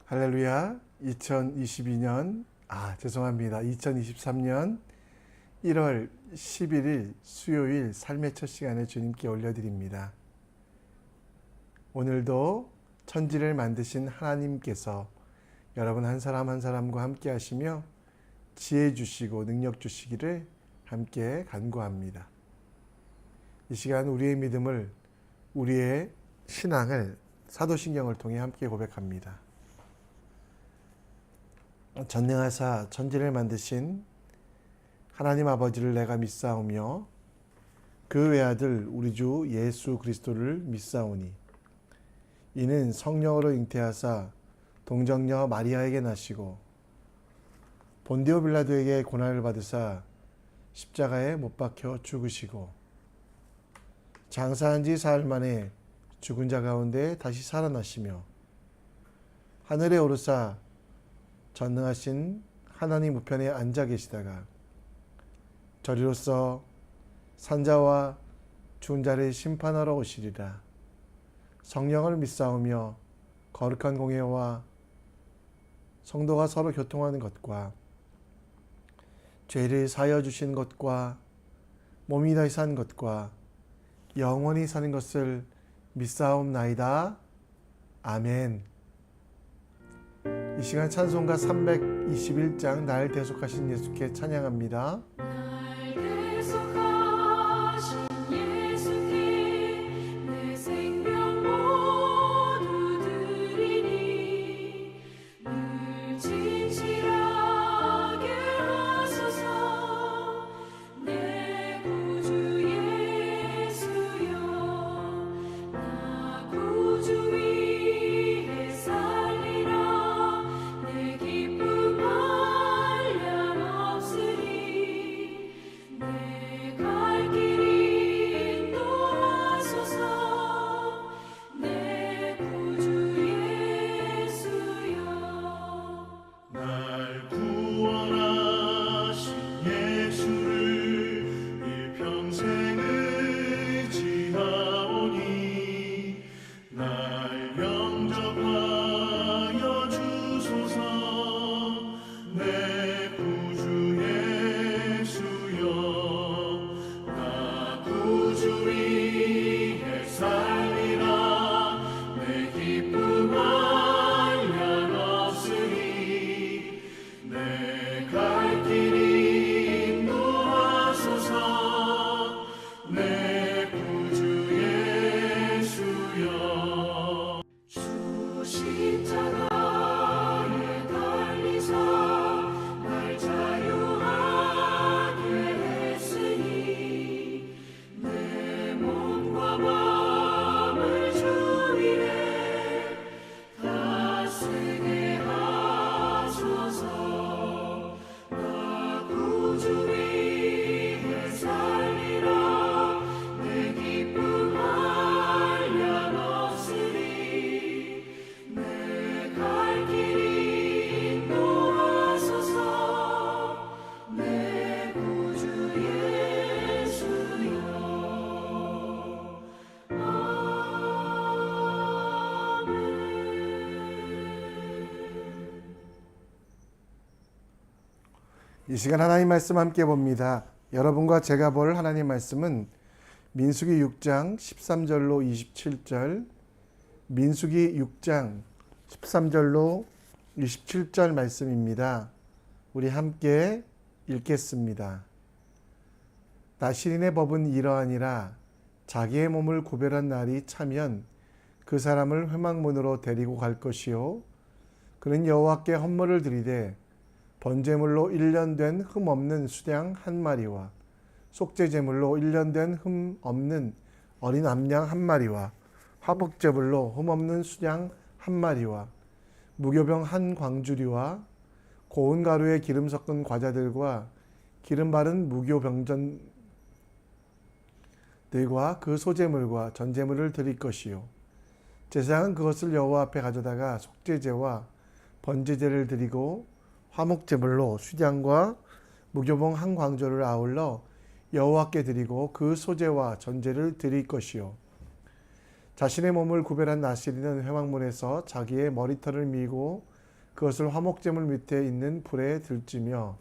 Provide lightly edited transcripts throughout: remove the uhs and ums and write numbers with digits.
할렐루야. 2023년 1월 11일 수요일 삶의 첫 시간에 주님께 올려드립니다. 오늘도 천지를 만드신 하나님께서 여러분 한 사람 한 사람과 함께 하시며 지혜 주시고 능력 주시기를 함께 간구합니다. 이 시간 우리의 믿음을, 우리의 신앙을 사도신경을 통해 함께 고백합니다. 전능하사 천지를 만드신 하나님 아버지를 내가 믿사오며 그 외아들 우리 주 예수 그리스도를 믿사오니 이는 성령으로 잉태하사 동정녀 마리아에게 나시고 본디오 빌라도에게 고난을 받으사 십자가에 못 박혀 죽으시고 장사한 지 사흘 만에 죽은 자 가운데 다시 살아나시며 하늘에 오르사 전능하신 하나님 우편에 앉아 계시다가 저리로서 산자와 죽은 자를 심판하러 오시리라. 성령을 믿사오며 거룩한 공예와 성도가 서로 교통하는 것과 죄를 사하여 주신 것과 몸이 다시 산 것과 영원히 사는 것을 믿사옵나이다. 아멘. 이 시간 찬송가 321장 날 대속하신 예수께 찬양합니다. 이 시간 하나님 말씀 함께 봅니다. 여러분과 제가 볼 하나님 말씀은 민수기 6장 13절로 27절, 민수기 6장 13절로 27절 말씀입니다. 우리 함께 읽겠습니다. 나시린의 법은 이러하니라. 자기의 몸을 구별한 날이 차면 그 사람을 회막문으로 데리고 갈 것이요 그는 여호와께 헌물을 드리되 번제물로 1년 된 흠 없는 수양 한 마리와 속죄제물로 1년 된 흠 없는 어린 암양 한 마리와 화목제물로 흠 없는 수양 한 마리와 무교병 한 광주리와 고운 가루에 기름 섞은 과자들과 기름 바른 무교병전들과 그 소제물과 전제물을 드릴 것이요 제사장은 그것을 여호와 앞에 가져다가 속죄제와 번제제를 드리고 화목제물로 수양과 무교봉 한 광조를 아울러 여호와께 드리고 그 소제와 전제를 드릴 것이요 자신의 몸을 구별한 나시린은 회막문에서 자기의 머리털을 밀고 그것을 화목제물 밑에 있는 불에 들지며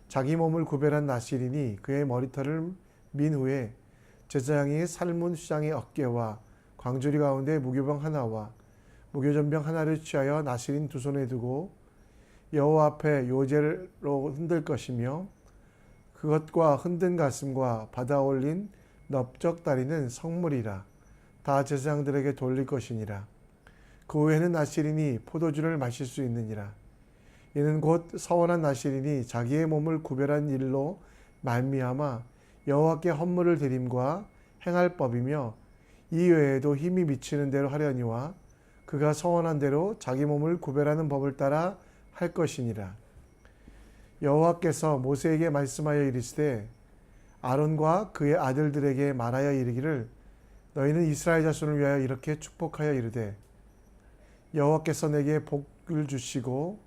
자기 몸을 구별한 나실인이 그의 머리털을 민 후에 제사장이 삶은 휘장의 어깨와 광주리 가운데 무교병 하나와 무교전병 하나를 취하여 나실인 두 손에 두고 여호와 앞에 요제로 흔들 것이며 그것과 흔든 가슴과 받아 올린 넓적 다리는 성물이라 다 제사장들에게 돌릴 것이니라. 그 후에는 나실인이 포도주를 마실 수 있느니라. 이는 곧 서원한 나실인이 자기의 몸을 구별한 일로 말미암아 여호와께 헌물을 드림과 행할 법이며 이 외에도 힘이 미치는 대로 하려니와 그가 서원한 대로 자기 몸을 구별하는 법을 따라 할 것이니라. 여호와께서 모세에게 말씀하여 이르시되 아론과 그의 아들들에게 말하여 이르기를 너희는 이스라엘 자손을 위하여 이렇게 축복하여 이르되 여호와께서 내게 복을 주시고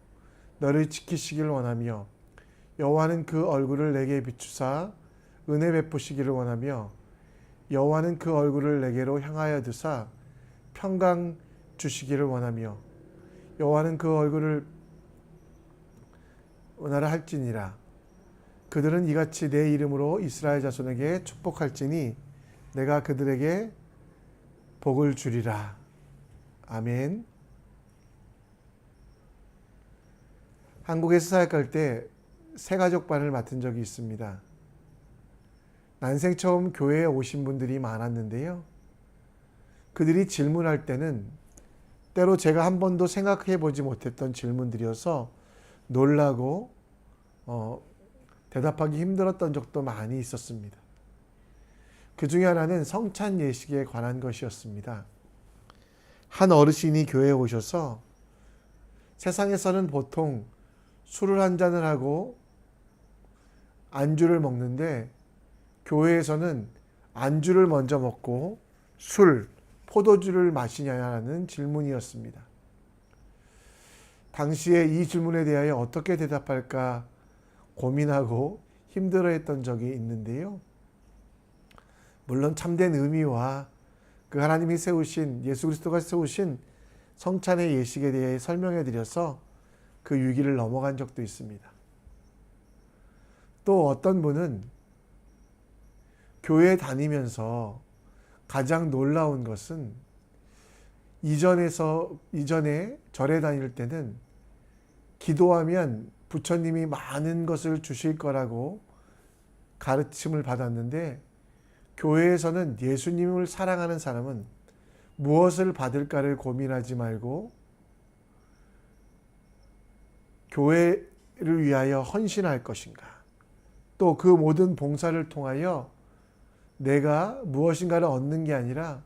너를 지키시기를 원하며 여호와는 그 얼굴을 내게 비추사 은혜 베푸시기를 원하며 여호와는 그 얼굴을 내게로 향하여 드사 평강 주시기를 원하며 여호와는 그 얼굴을 원하라 할지니라. 그들은 이같이 내 이름으로 이스라엘 자손에게 축복할지니 내가 그들에게 복을 주리라. 아멘. 한국에서 사역할 때 새가족반을 맡은 적이 있습니다. 난생 처음 교회에 오신 분들이 많았는데요. 그들이 질문할 때는 때로 제가 한 번도 생각해 보지 못했던 질문들이어서 놀라고 대답하기 힘들었던 적도 많이 있었습니다. 그 중에 하나는 성찬 예식에 관한 것이었습니다. 한 어르신이 교회에 오셔서 세상에서는 보통 술을 한 잔을 하고 안주를 먹는데 교회에서는 안주를 먼저 먹고 술, 포도주를 마시냐는 질문이었습니다. 당시에 이 질문에 대하여 어떻게 대답할까 고민하고 힘들어했던 적이 있는데요. 물론 참된 의미와 그 하나님이 세우신 예수 그리스도가 세우신 성찬의 예식에 대해 설명해 드려서 그 위기를 넘어간 적도 있습니다. 또 어떤 분은 교회 다니면서 가장 놀라운 것은 이전에 절에 다닐 때는 기도하면 부처님이 많은 것을 주실 거라고 가르침을 받았는데 교회에서는 예수님을 사랑하는 사람은 무엇을 받을까를 고민하지 말고 교회를 위하여 헌신할 것인가, 또 그 모든 봉사를 통하여 내가 무엇인가를 얻는 게 아니라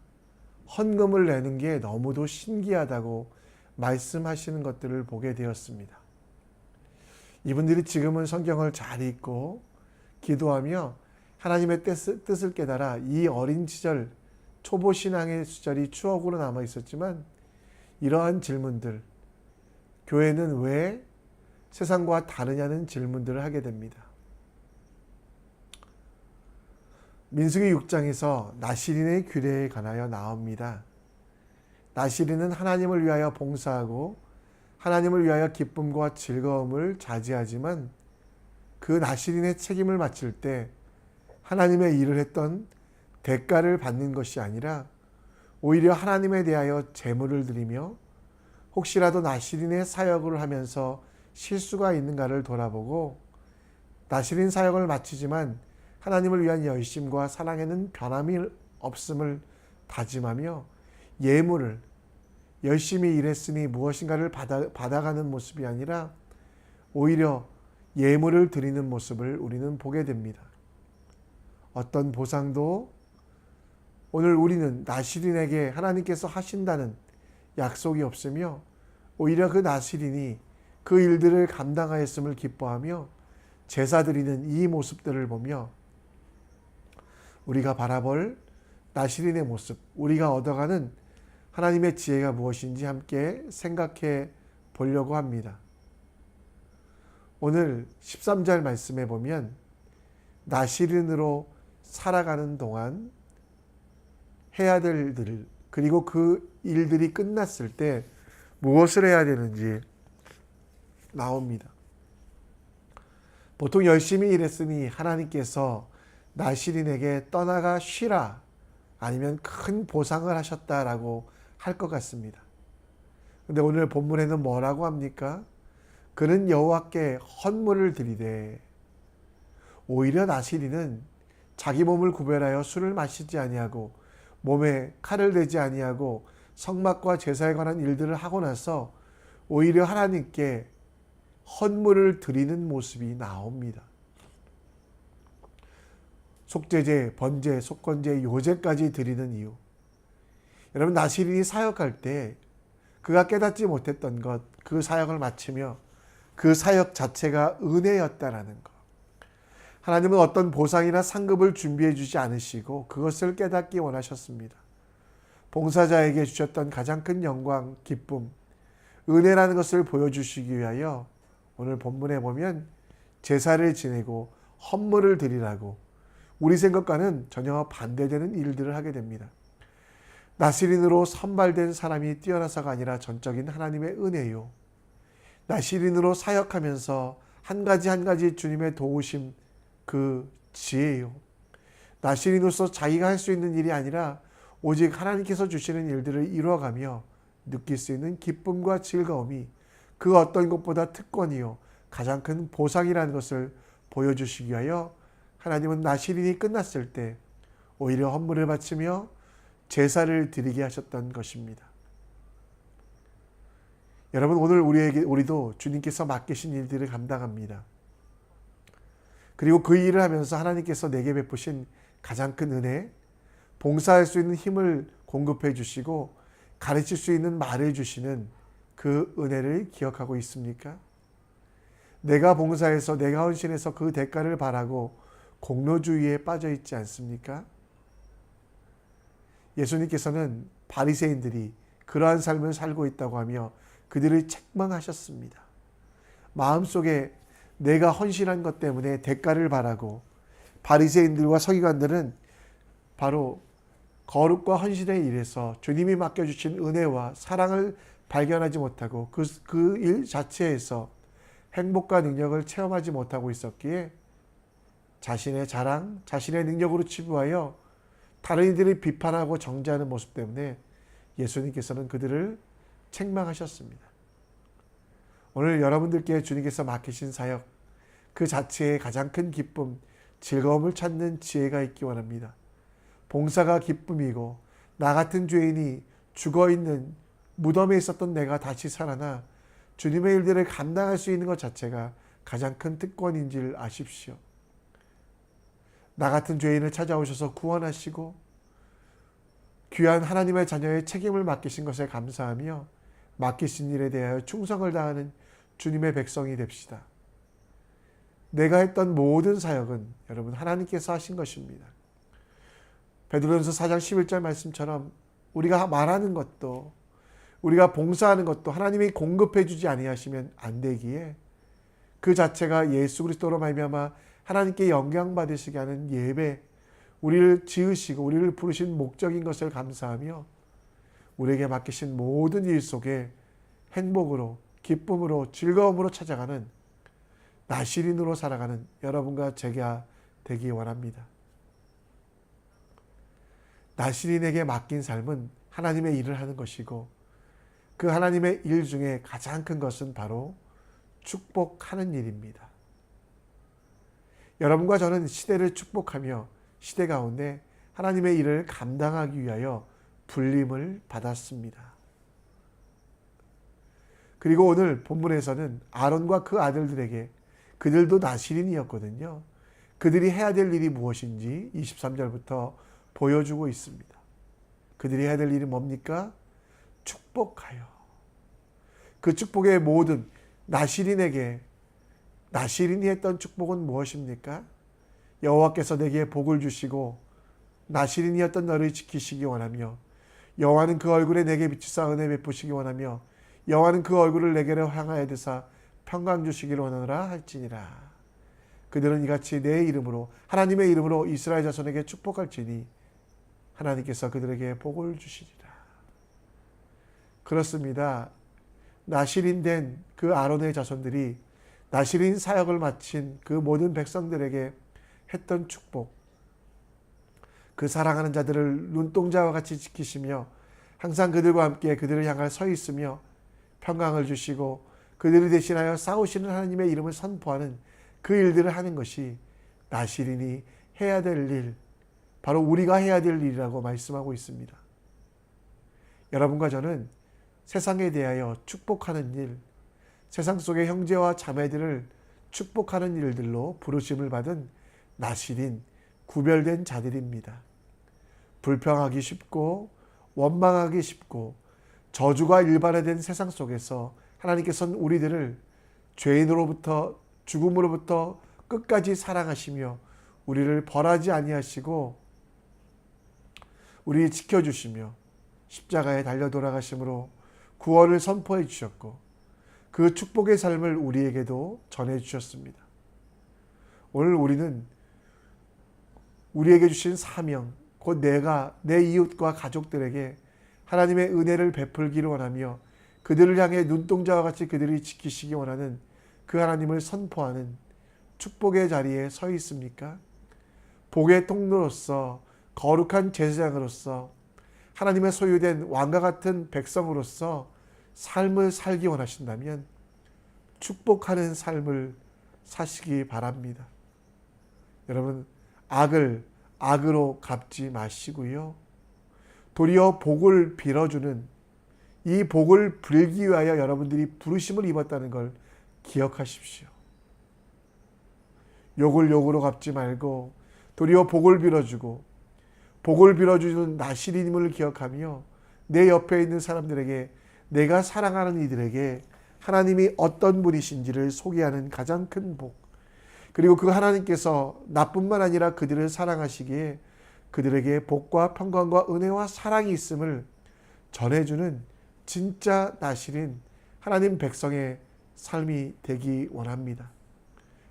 헌금을 내는 게 너무도 신기하다고 말씀하시는 것들을 보게 되었습니다. 이분들이 지금은 성경을 잘 읽고 기도하며 하나님의 뜻을 깨달아 이 어린 시절, 초보 신앙의 시절이 추억으로 남아 있었지만 이러한 질문들, 교회는 왜 세상과 다르냐는 질문들을 하게 됩니다. 민수기 6장에서 나실인의 규례에 관하여 나옵니다. 나실인은 하나님을 위하여 봉사하고 하나님을 위하여 기쁨과 즐거움을 자제하지만 그 나실인의 책임을 맡을 때 하나님의 일을 했던 대가를 받는 것이 아니라 오히려 하나님에 대하여 제물을 드리며 혹시라도 나실인의 사역을 하면서 실수가 있는가를 돌아보고 나실인 사역을 마치지만 하나님을 위한 열심과 사랑에는 변함이 없음을 다짐하며 예물을 열심히 일했으니 무엇인가를 받아가는 모습이 아니라 오히려 예물을 드리는 모습을 우리는 보게 됩니다. 어떤 보상도 오늘 우리는 나실인에게 하나님께서 하신다는 약속이 없으며 오히려 그 나실인이 그 일들을 감당하였음을 기뻐하며 제사 드리는 이 모습들을 보며 우리가 바라볼 나실인의 모습, 우리가 얻어가는 하나님의 지혜가 무엇인지 함께 생각해 보려고 합니다. 오늘 13절 말씀에 보면 나실인으로 살아가는 동안 해야 될 일, 그리고 그 일들이 끝났을 때 무엇을 해야 되는지 나옵니다. 보통 열심히 일했으니 하나님께서 나시린에게 떠나가 쉬라 아니면 큰 보상을 하셨다라고 할 것 같습니다. 근데 오늘 본문에는 뭐라고 합니까? 그는 여호와께 헌물을 드리되, 오히려 나시린은 자기 몸을 구별하여 술을 마시지 아니하고 몸에 칼을 대지 아니하고 성막과 제사에 관한 일들을 하고 나서 오히려 하나님께 헌물을 드리는 모습이 나옵니다. 속죄제, 번제, 속건제, 요제까지 드리는 이유. 여러분, 나시린이 사역할 때 그가 깨닫지 못했던 것, 그 사역을 마치며 그 사역 자체가 은혜였다라는 것. 하나님은 어떤 보상이나 상급을 준비해 주지 않으시고 그것을 깨닫기 원하셨습니다. 봉사자에게 주셨던 가장 큰 영광, 기쁨, 은혜라는 것을 보여주시기 위하여 오늘 본문에 보면 제사를 지내고 헌물을 드리라고 우리 생각과는 전혀 반대되는 일들을 하게 됩니다. 나시린으로 선발된 사람이 뛰어나서가 아니라 전적인 하나님의 은혜요. 나시린으로 사역하면서 한 가지 주님의 도우심, 그 지혜요. 나시린으로서 자기가 할 수 있는 일이 아니라 오직 하나님께서 주시는 일들을 이루어가며 느낄 수 있는 기쁨과 즐거움이 그 어떤 것보다 특권이요 가장 큰 보상이라는 것을 보여주시기 위하여 하나님은 나시린이 끝났을 때 오히려 헌물을 바치며 제사를 드리게 하셨던 것입니다. 여러분, 오늘 우리도 주님께서 맡기신 일들을 감당합니다. 그리고 그 일을 하면서 하나님께서 내게 베푸신 가장 큰 은혜, 봉사할 수 있는 힘을 공급해 주시고 가르칠 수 있는 말을 주시는 그 은혜를 기억하고 있습니까? 내가 봉사해서 내가 헌신해서 그 대가를 바라고 공로주의에 빠져 있지 않습니까? 예수님께서는 바리새인들이 그러한 삶을 살고 있다고 하며 그들을 책망하셨습니다. 마음속에 내가 헌신한 것 때문에 대가를 바라고 바리새인들과 서기관들은 바로 거룩과 헌신의 일에서 주님이 맡겨주신 은혜와 사랑을 발견하지 못하고 그 일 자체에서 행복과 능력을 체험하지 못하고 있었기에 자신의 자랑, 자신의 능력으로 치부하여 다른 이들을 비판하고 정죄하는 모습 때문에 예수님께서는 그들을 책망하셨습니다. 오늘 여러분들께 주님께서 맡기신 사역, 그 자체에 가장 큰 기쁨, 즐거움을 찾는 지혜가 있기 원합니다. 봉사가 기쁨이고 나 같은 죄인이 죽어있는 무덤에 있었던 내가 다시 살아나 주님의 일들을 감당할 수 있는 것 자체가 가장 큰 특권인 줄 아십시오. 나 같은 죄인을 찾아오셔서 구원하시고 귀한 하나님의 자녀의 책임을 맡기신 것에 감사하며 맡기신 일에 대하여 충성을 다하는 주님의 백성이 됩시다. 내가 했던 모든 사역은 여러분 하나님께서 하신 것입니다. 베드로전서 4장 11절 말씀처럼 우리가 말하는 것도 우리가 봉사하는 것도 하나님이 공급해 주지 아니하시면 안 되기에 그 자체가 예수 그리스도로 말미암아 하나님께 영광 받으시게 하는 예배, 우리를 지으시고 우리를 부르신 목적인 것을 감사하며 우리에게 맡기신 모든 일 속에 행복으로, 기쁨으로, 즐거움으로 찾아가는 나시린으로 살아가는 여러분과 제가 되기 원합니다. 나시린에게 맡긴 삶은 하나님의 일을 하는 것이고 그 하나님의 일 중에 가장 큰 것은 바로 축복하는 일입니다. 여러분과 저는 시대를 축복하며 시대 가운데 하나님의 일을 감당하기 위하여 불림을 받았습니다. 그리고 오늘 본문에서는 아론과 그 아들들에게 그들도 나시린이었거든요. 그들이 해야 될 일이 무엇인지 23절부터 보여주고 있습니다. 그들이 해야 될 일이 뭡니까? 축복하여. 그 축복의 모든 나시린에게 나시린이 했던 축복은 무엇입니까? 여호와께서 내게 복을 주시고 나시린이었던 너를 지키시기 원하며 여호와는 그 얼굴에 내게 비추사 은혜 베푸시기 원하며 여호와는 그 얼굴을 내게로 향하여 드사 평강 주시기를 원하노라 할지니라. 그들은 이같이 내 이름으로 하나님의 이름으로 이스라엘 자손에게 축복할지니 하나님께서 그들에게 복을 주시리라. 그렇습니다. 나실인 된 그 아론의 자손들이 나실인 사역을 마친 그 모든 백성들에게 했던 축복, 그 사랑하는 자들을 눈동자와 같이 지키시며 항상 그들과 함께 그들을 향하여 서 있으며 평강을 주시고 그들을 대신하여 싸우시는 하나님의 이름을 선포하는 그 일들을 하는 것이 나실인이 해야 될 일, 바로 우리가 해야 될 일이라고 말씀하고 있습니다. 여러분과 저는 세상에 대하여 축복하는 일, 세상 속의 형제와 자매들을 축복하는 일들로 부르심을 받은 나실인 구별된 자들입니다. 불평하기 쉽고 원망하기 쉽고 저주가 일반화된 세상 속에서 하나님께서는 우리들을 죄인으로부터 죽음으로부터 끝까지 사랑하시며 우리를 벌하지 아니하시고 우리를 지켜주시며 십자가에 달려 돌아가심으로 구원을 선포해 주셨고 그 축복의 삶을 우리에게도 전해 주셨습니다. 오늘 우리는 우리에게 주신 사명, 곧 내가 내 이웃과 가족들에게 하나님의 은혜를 베풀기를 원하며 그들을 향해 눈동자와 같이 그들이 지키시기 원하는 그 하나님을 선포하는 축복의 자리에 서 있습니까? 복의 통로로서, 거룩한 제사장으로서, 하나님의 소유된 왕과 같은 백성으로서 삶을 살기 원하신다면 축복하는 삶을 사시기 바랍니다. 여러분, 악을 악으로 갚지 마시고요. 도리어 복을 빌어주는, 이 복을 빌기 위하여 여러분들이 부르심을 입었다는 걸 기억하십시오. 욕을 욕으로 갚지 말고 도리어 복을 빌어주고 복을 빌어주는 나실인임을 기억하며 내 옆에 있는 사람들에게, 내가 사랑하는 이들에게 하나님이 어떤 분이신지를 소개하는 가장 큰 복, 그리고 그 하나님께서 나뿐만 아니라 그들을 사랑하시기에 그들에게 복과 평강과 은혜와 사랑이 있음을 전해주는 진짜 나실인 하나님 백성의 삶이 되기 원합니다.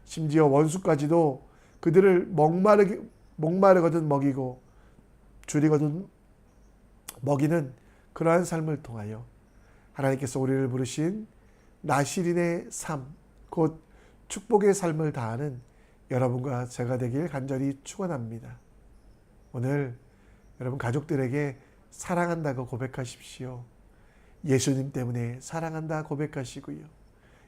심지어 원수까지도 그들을 목마르거든 먹이고 줄이거든 먹이는 그러한 삶을 통하여 하나님께서 우리를 부르신 나실인의 삶, 곧 축복의 삶을 다하는 여러분과 제가 되길 간절히 축원합니다. 오늘 여러분 가족들에게 사랑한다고 고백하십시오. 예수님 때문에 사랑한다 고백하시고요.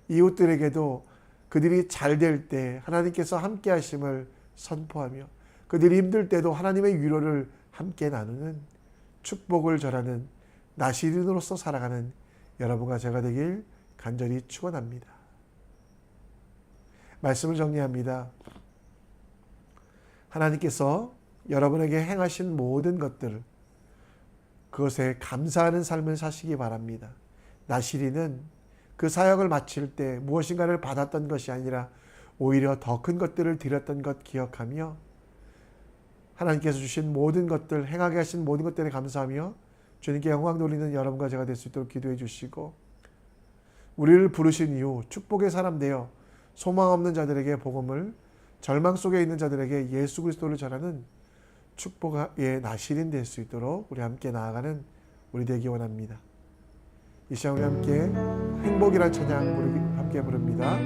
이웃들에게도 그들이 잘 될 때 하나님께서 함께 하심을 선포하며 그들이 힘들 때도 하나님의 위로를 함께 나누는 축복을 전하는 나실인으로서 살아가는 여러분과 제가 되길 간절히 축원합니다. 말씀을 정리합니다. 하나님께서 여러분에게 행하신 모든 것들, 그것에 감사하는 삶을 사시기 바랍니다. 나실인은 그 사역을 마칠 때 무엇인가를 받았던 것이 아니라 오히려 더 큰 것들을 드렸던 것 기억하며 하나님께서 주신 모든 것들, 행하게 하신 모든 것들에 감사하며 주님께 영광 돌리는 여러분과 제가 될 수 있도록 기도해 주시고, 우리를 부르신 이후 축복의 사람 되어 소망 없는 자들에게 복음을, 절망 속에 있는 자들에게 예수 그리스도를 전하는 축복의 나실인 될 수 있도록 우리 함께 나아가는 우리 되기 원합니다. 이 시간 우리 함께 행복이란 찬양 함께 부릅니다.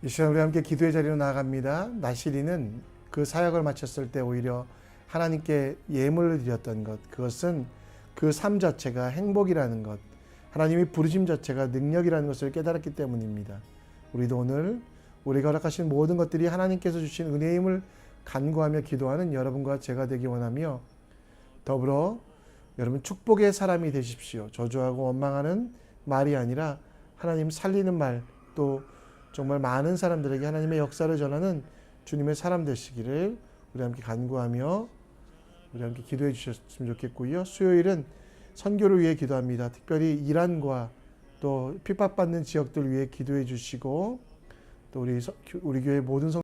이 시간 우리 함께 기도의 자리로 나아갑니다. 나시리는 그 사역을 마쳤을 때 오히려 하나님께 예물을 드렸던 것, 그것은 그 삶 자체가 행복이라는 것, 하나님이 부르심 자체가 능력이라는 것을 깨달았기 때문입니다. 우리도 오늘 우리가 허락하신 모든 것들이 하나님께서 주신 은혜임을 간구하며 기도하는 여러분과 제가 되기 원하며, 더불어 여러분 축복의 사람이 되십시오. 저주하고 원망하는 말이 아니라 하나님 살리는 말, 또 정말 많은 사람들에게 하나님의 역사를 전하는 주님의 사람 되시기를 우리 함께 간구하며 우리 함께 기도해 주셨으면 좋겠고요. 수요일은 선교를 위해 기도합니다. 특별히 이란과 또 핍박받는 지역들 위해 기도해 주시고, 또 우리 교회 모든